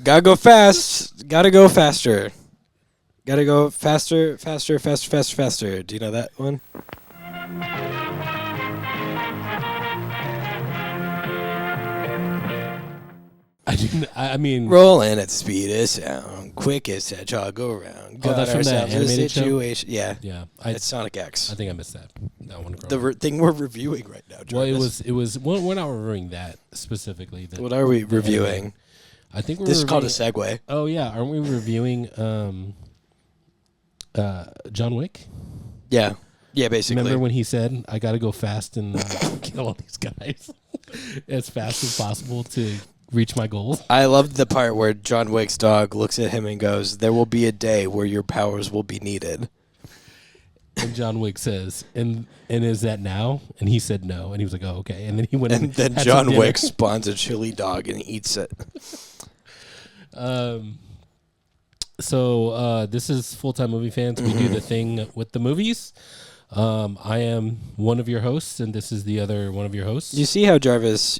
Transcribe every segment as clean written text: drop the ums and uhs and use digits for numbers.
Gotta go fast. Gotta go faster. Gotta go faster, faster, faster, faster, faster. Do you know that one? I didn't. I mean, Rolling at speed of sound, quickest hedgehog go around. Oh, that's from that ourselves a animated show? situation. Yeah, yeah. it's Sonic X. I think I missed that. That one. The thing we're reviewing right now. Well, Jarvis. it was. We're not reviewing that specifically. What are we reviewing? I think we're. This is called a reviewing- segue. Oh yeah, aren't we reviewing John Wick? Yeah, yeah. Basically, Remember when he said, "I got to go fast and kill all these guys as fast as possible to reach my goals"? I loved the part where John Wick's dog looks at him and goes, "There will be a day where your powers will be needed." And John Wick says, "And is that now?" And he said no, and he was like, "Oh, okay." And then he went And then had some John dinner. Wick spawns a chili dog and eats it. So this is Full-Time Movie Fans. We do the thing with the movies. I am one of your hosts, and this is the other one of your hosts. You see how Jarvis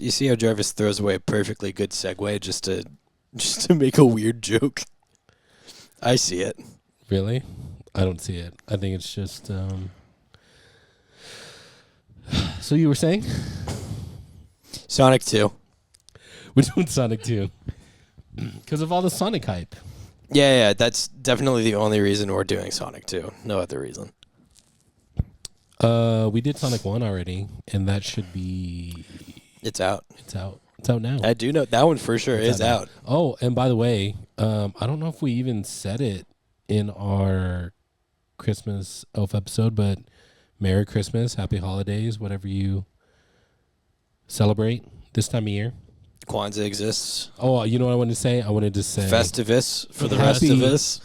throws away a perfectly good segue just to make a weird joke. I see it. Really? I don't see it. I think it's just. So you were saying Sonic 2. we're doing Sonic 2 because of all the Sonic hype. Yeah, that's definitely the only reason we're doing Sonic 2. No other reason. We did Sonic 1 already, and that should be. It's out. It's out. It's out now. I do know that one for sure is now. out. Oh, and by the way, I don't know if we even said it in our Christmas Elf episode, but Merry Christmas, Happy Holidays, whatever you celebrate this time of year. Kwanzaa exists. Oh, you know what I wanted to say? I wanted to say Festivus for the rest Happy- of us.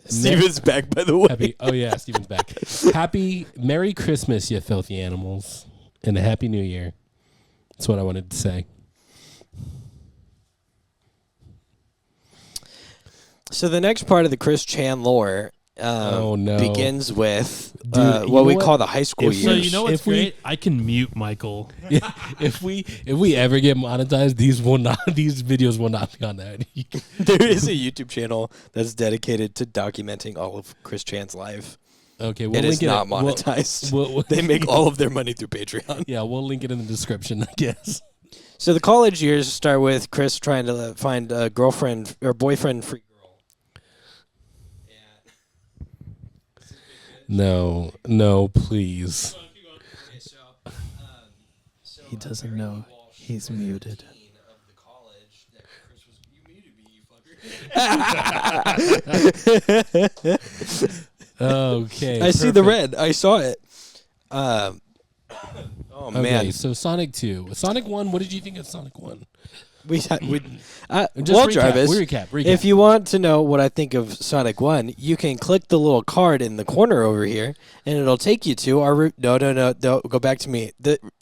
Steven's back, by the way. Happy. Oh yeah, Steven's back. Happy Merry Christmas, you filthy animals, and a Happy New Year. That's what I wanted to say. So the next part of the Chris Chan lore Oh, no. begins with Dude, you what know we what? call the high school If- years. So you know what's If we- great? I can mute Michael. If we ever get monetized, these videos will not be on that. There is a YouTube channel that's dedicated to documenting all of Chris Chan's life. Okay, we'll It is link not We'll- monetized. we'll- They make all of their money through Patreon. Yeah, we'll link it in the description, I guess. So the college years start with Chris trying to find a girlfriend or boyfriend free girl. No, please. He doesn't know he's muted. Okay. I see the perfect. red. I saw it. Oh Okay, man, so Sonic 2. Sonic 1, what did you think of Sonic 1? Just Just well, recap, Jarvis. recap. If you want to know what I think of Sonic 1, you can click the little card in the corner over here, and it'll take you to our route. No, go back to me.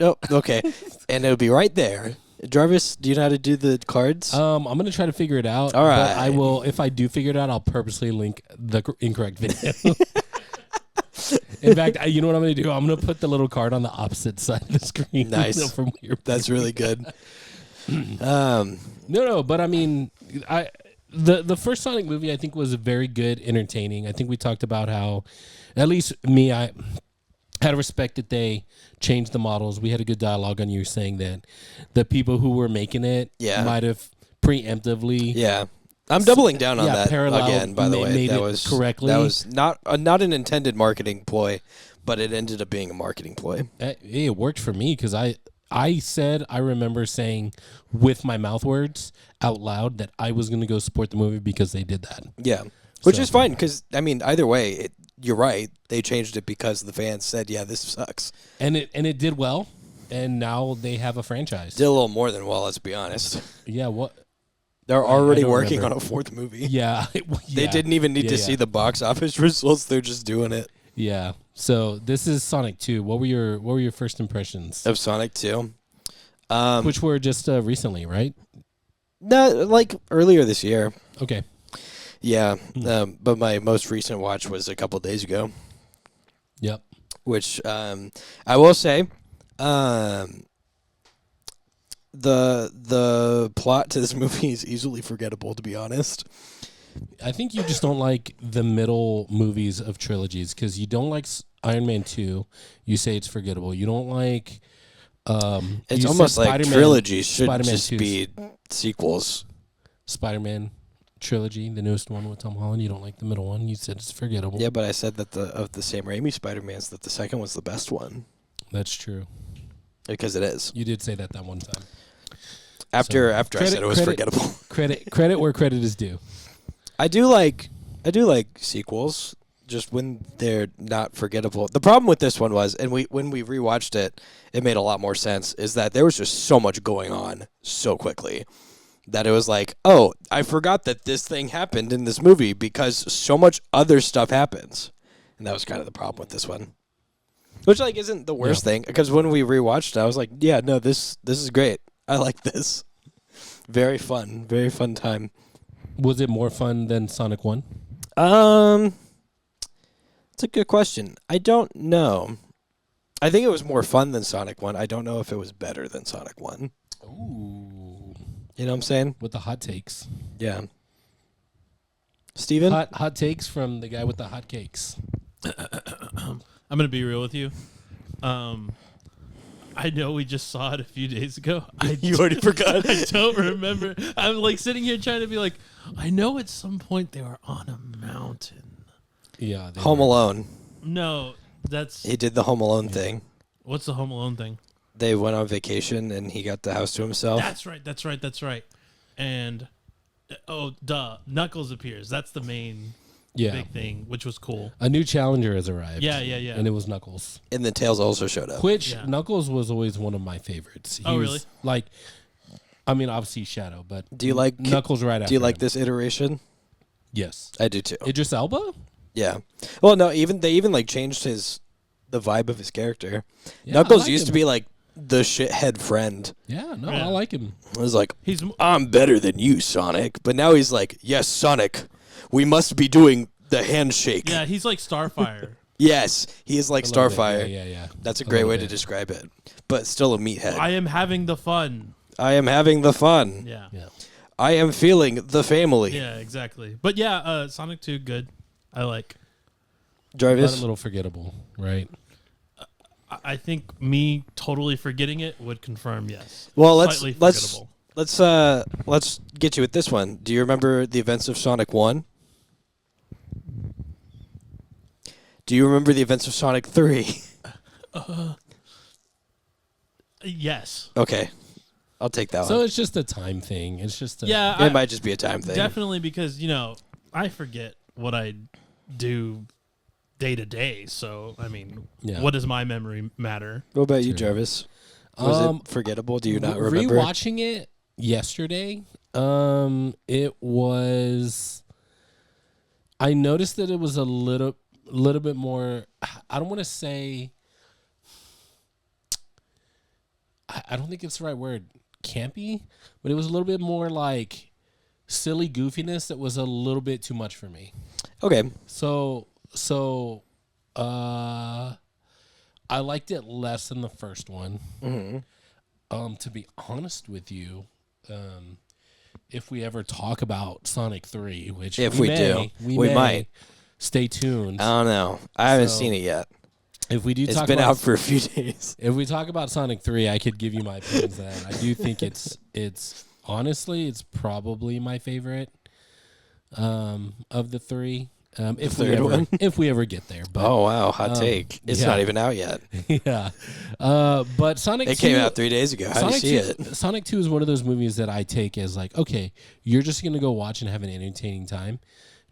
Okay. And it'll be right there. Jarvis, do you know how to do the cards? I'm gonna try to figure it out. All but right. I will. If I do figure it out, I'll purposely link the incorrect video. In fact, you know what I'm gonna do? I'm gonna put the little card on the opposite side of the screen. Nice. From your That's really good. No, but I mean, the first Sonic movie I think was very good, entertaining. I think we talked about how, at least me, I had to respect that they changed the models. We had a good dialogue on you saying that the people who were making it Yeah. might have preemptively. Yeah. I'm doubling down on Yeah, that parallel again, by the way. made That it was correctly. That was not an intended marketing ploy, but it ended up being a marketing ploy. It worked for me because I remember saying with my mouth words out loud that I was going to go support the movie because they did that. Yeah. Which So- is fine because, I mean, either way, you're right. They changed it because the fans said, yeah, this sucks. And it did well, and now they have a franchise. Did a little more than well, let's be honest. Yeah, what? They're already don't working remember. on a fourth movie. Yeah, They didn't even need to Yeah. see the box office results. They're just doing it. Yeah. So this is Sonic 2. What were your first impressions? Of Sonic 2. Which were just recently, right? No, like earlier this year. Okay. Yeah. But my most recent watch was a couple days ago, Yep. which I will say, the plot to this movie is easily forgettable, to be honest. I think you just don't like the middle movies of trilogies because you don't like Iron Man 2. You say it's forgettable. You don't like. It's you almost said like Spider-Man- trilogies should Spider-Man just 2's be sequels. Spider-Man trilogy, the newest one with Tom Holland. You don't like the middle one. You said it's forgettable. Yeah, but I said that of the Sam Raimi Spider-Mans, that the second was the best one. That's true. Because it is. You did say that one time. After I credit- said it was credit- forgettable. Credit where credit is due. I do like sequels, just when they're not forgettable. The problem with this one was, and when we rewatched it, it made a lot more sense, is that there was just so much going on so quickly that it was like, oh, I forgot that this thing happened in this movie because so much other stuff happens. And that was kind of the problem with this one. Which like isn't the worst thing, because when we rewatched it, I was like, yeah, no, this is great. I like this. Very fun time. Was it more fun than Sonic 1? It's a good question. I don't know. I think it was more fun than Sonic 1. I don't know if it was better than Sonic 1. Ooh. You know what I'm saying? With the hot takes. Yeah. Steven? Hot takes from the guy with the hot cakes. I'm gonna be real with you. I know we just saw it a few days ago. You already forgot? I don't remember. I'm like sitting here trying to be like, I know at some point they were on a mountain. Yeah. Home Alone. No, that's He did the Home Alone thing. what's the Home Alone thing? They went on vacation and he got the house to himself. That's right. And Knuckles appears. That's the main big thing, which was cool. A new challenger has arrived. Yeah. And it was Knuckles. And then Tails also showed up. Which Yeah. Knuckles was always one of my favorites. He Oh, was, really? Like, I mean, obviously Shadow, but Do you like Knuckles right after Do you like him. this iteration? Yes. I do too. Idris Elba? Yeah. Well, no, they even like changed the vibe of his character. Yeah, Knuckles I like used to him. be like the shithead friend. Yeah, no, Yeah. I like him. It was like, He's I'm better than you, Sonic. But now he's like, yes, Sonic, we must be doing the handshake. yeah, he's like Starfire. Yes, he is like A little bit. Starfire. Yeah. That's a A great little way bit. to describe it. But still a meathead. I am having the fun. I am having the fun. Yeah. Yeah. I am feeling the family. Yeah, exactly. But yeah, Sonic 2 good. I like. But Jarvis? a little forgettable, right? I think me totally forgetting it would confirm yes. Well, Slightly forgettable. let's get you with this one. Do you remember the events of Sonic 1? Do you remember the events of Sonic 3? Yes. Okay. I'll take that So one. it's just a time thing. It's just a Yeah, It might just be a time thing. definitely because, I forget what I do day to day. So, I mean, Yeah. what does my memory matter? What about you, True. Jarvis? Was it forgettable? Do you not remember? Rewatching it yesterday, it was. I noticed that it was a little bit more. I don't want to say. I don't think it's the right word, campy, but it was a little bit more like silly goofiness that was a little bit too much for me. Okay. So I liked it less than the first one. Mm-hmm. To be honest with you, if we ever talk about Sonic 3, which If we we may, do, we might. Stay tuned. I don't know. I haven't So, seen it yet. If we do It's talk been about out for a few days. if we talk about Sonic 3, I could give you my opinions on that. I do think it's honestly it's probably my favorite of the three. If we ever get there. But, Oh, wow. Hot take. It's yeah. not even out yet. yeah. But Sonic It 2 came out 3 days ago. How do you see it? Sonic 2 is one of those movies that I take as like, okay, you're just going to go watch and have an entertaining time.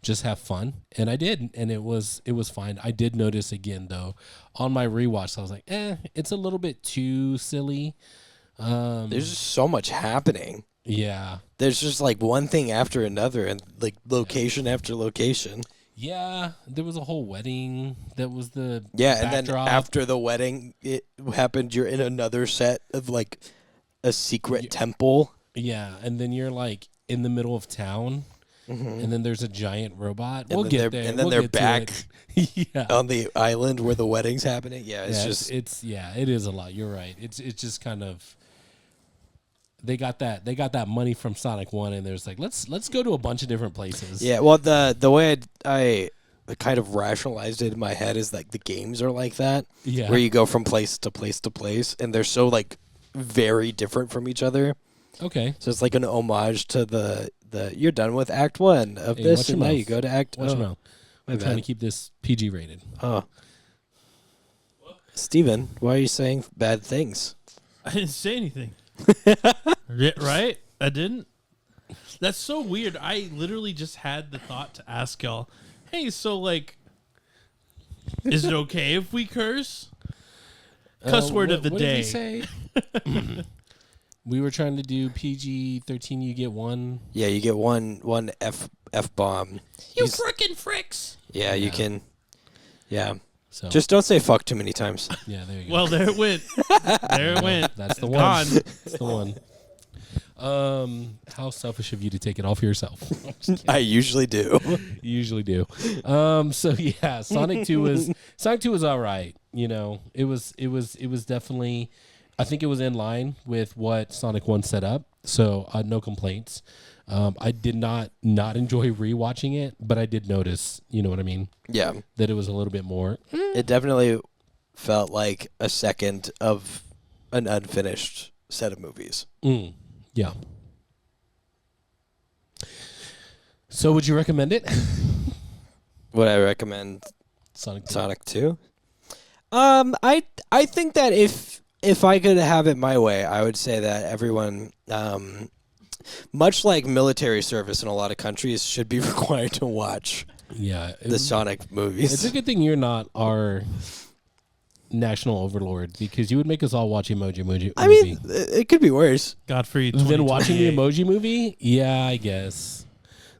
Just have fun. And I did. And it was fine. I did notice again, though, on my rewatch, I was like, it's a little bit too silly. There's just so much happening. Yeah. There's just like one thing after another and like location after location. Yeah. There was a whole wedding that was the Yeah, and then backdrop. after the wedding, it happened. You're in another set of like a secret temple. Yeah. And then you're like in the middle of town. And then there's a giant robot. We'll then get they're- there. and then We'll they're get to back it. Yeah. on the island where the wedding's happening. Yeah, it's just it is a lot. You're right. It's just kind of they got that money from Sonic 1, and there's like let's go to a bunch of different places. Yeah, well, the way I kind of rationalized it in my head is like the games are like that, where you go from place to place to place, and they're so like very different from each other. Okay. So it's like an homage to the you're done with Act 1 of this, and now you go to Act. Watch your mouth. I'm trying to keep this PG rated. Oh, Steven, why are you saying bad things? I didn't say anything. Right? I didn't. That's so weird. I literally just had the thought to ask y'all, hey, so like, is it okay if we curse? Cuss word of the what day. Did we say? We were trying to do PG-13. You get one. Yeah, you get one F bomb. You frickin' fricks. Yeah, you can. Yeah. So Just don't say fuck too many times. yeah, there you go. Well, there it went. There it went. That's the Gone. one. That's the one. How selfish of you to take it all for yourself. I usually do. You usually do. So yeah, Sonic 2 was all right. You know, it was definitely, I think it was in line with what Sonic 1 set up. So no complaints. I did not enjoy rewatching it, but I did notice, you know what I mean? Yeah. That it was a little bit more. It definitely felt like a second of an unfinished set of movies. Yeah. So would you recommend it? Would I recommend Sonic 2? Sonic 2? I think that if I could have it my way, I would say that everyone, much like military service in a lot of countries, should be required to watch the Sonic movies. It's a good thing you're not our national overlord, because you would make us all watch Emoji Movie. I mean, it could be worse. Godfrey. Then watching the Emoji Movie? Yeah, I guess.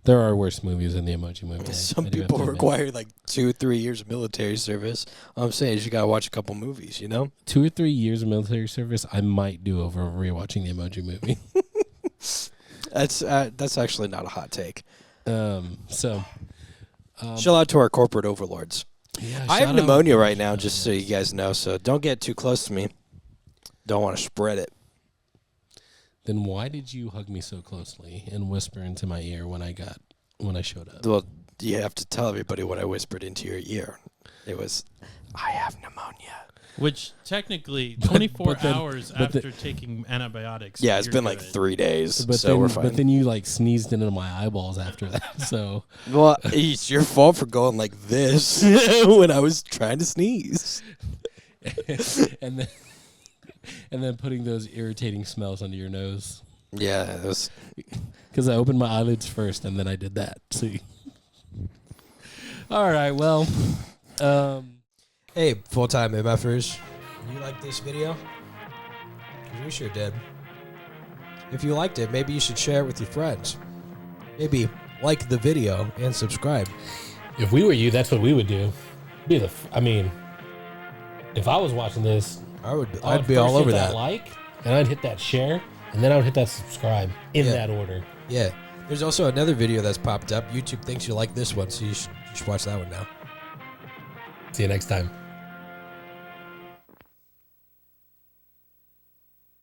There are worse movies than the Emoji Movie. Some people require like 2-3 years of military service. All I'm saying is you gotta watch a couple movies, you know? 2 or 3 years of military service, I might do over rewatching the Emoji Movie. That's actually not a hot take. Chill out to our corporate overlords. Yeah, I have pneumonia right now, just so you guys know, so don't get too close to me. Don't want to spread it. Then why did you hug me so closely and whisper into my ear when I showed up? Well, you have to tell everybody what I whispered into your ear. It was, I have pneumonia. Which technically, 24 hours after taking antibiotics. Yeah, it's been like 3 days, But so then, we're fine. But then you like sneezed into my eyeballs after that. So well, it's your fault for going like this when I was trying to sneeze. and then putting those irritating smells under your nose. Yeah, it was because I opened my eyelids first and then I did that. See. All right. Well. Hey, full-time MFers, you like this video? 'Cause we sure did. If you liked it, maybe you should share it with your friends. Maybe like the video and subscribe. If we were you, that's what we would do. If I was watching this, I'd be all over that. Like, and I'd hit that share, and then I would hit that subscribe in that order. Yeah. There's also another video that's popped up. YouTube thinks you like this one, so you should watch that one now. See you next time.